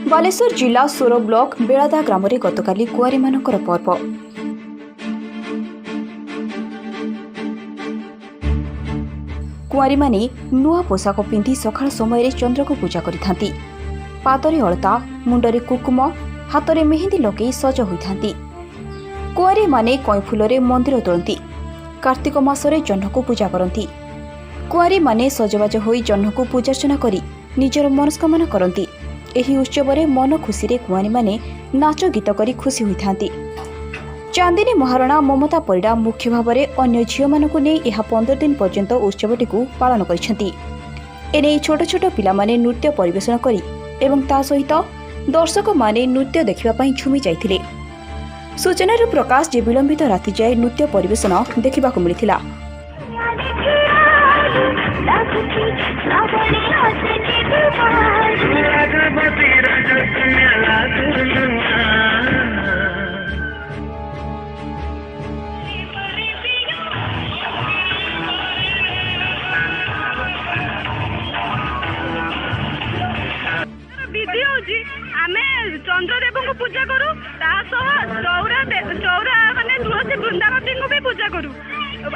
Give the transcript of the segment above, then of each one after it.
बालेश्वर जिला सोर ब्लॉक बेलादा ग्राम में गतकाली कुआरी मानकर पर्व। कुआरी माने नुआ पोशाक पिंधि सकाळ समय चंद्र को पूजा करिथांती। पादरे अलता, मुंडरे कुकुम, हाथ में मेहंदी लगे सज होइथांती। कुआरी माने कई फूल मंदिर तोड़ती। कार्तिक मासरे जह्न को पूजा करती। कुआरी माने सजबाज होई जह्न को पूजार्चना करी निजर मनस्कामना करती। एही उत्सव में मन खुशी रे कुआरी माने नाच गीत करी खुशी होइथांती। चांदिनी महाराणा ममता परिडा मुख्य भाव में अन्य झील मानू नहीं यह 15 दिन पर्यंत उत्सवटी पालन करछंती। एने छोट छोट पिला माने नृत्य परिवेषण करी एवं ता सहित दर्शक माने नृत्य देखिबा पई झुमी जाइथिले। सूचनार प्रकाश जे विलंबित राति जाए नृत्य परिवेषण देखा मिलता। चंद्रदेव को पूजा करूँ चौरा माने तुलसी वृंदावती को भी पूजा करूँ।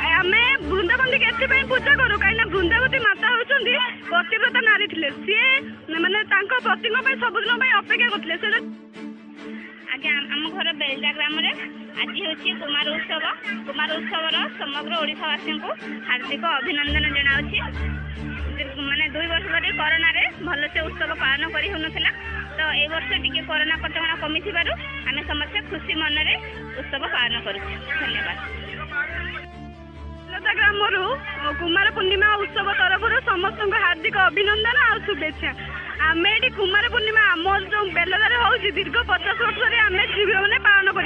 आम वृंदावती के पूजा करूँ कहीं वृंदावती माता होती पतिव्रता नारी थे सी माने पति सबुदिन अपेक्षा करते। आज्ञा आम घर बेलदा ग्राम में आज हूँ कुमार उत्सव समग्र ओडिशावासी को हार्दिक अभिनंदन जनावि। माने 2 वर्ष धरी कोरोना रे भल से उत्सव पालन करी होनथिला तो ए वर्ष टिके कोरोना कटकणा कमी थिबारु आमे समस्त खुशी मन रे उत्सव पालन करू। धन्यवाद। बेलदा ग्रामरू कुमार पूर्णिमा उत्सव तरफ समस्त हार्दिक अभिनंदन और शुभेच्छा। आम ये कुमार पूर्णिमा आम जो बेलदार हो दीर्घ 50 वर्ष आम झील मैंने पालन कर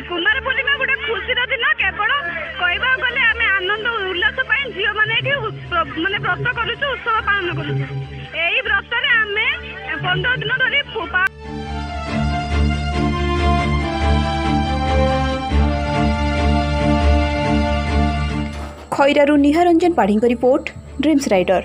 कुमार पूर्णिमा गोटे खुशीर दिन केवल कहवा गले आम आनंद उल्लास झील मैंने माने व्रत करूँ उत्सव पालन करूँ। यही व्रत आम 15 दिन धरी खैरारू निहारंजन पाढ़ी रिपोर्ट ड्रीम्स राइडर।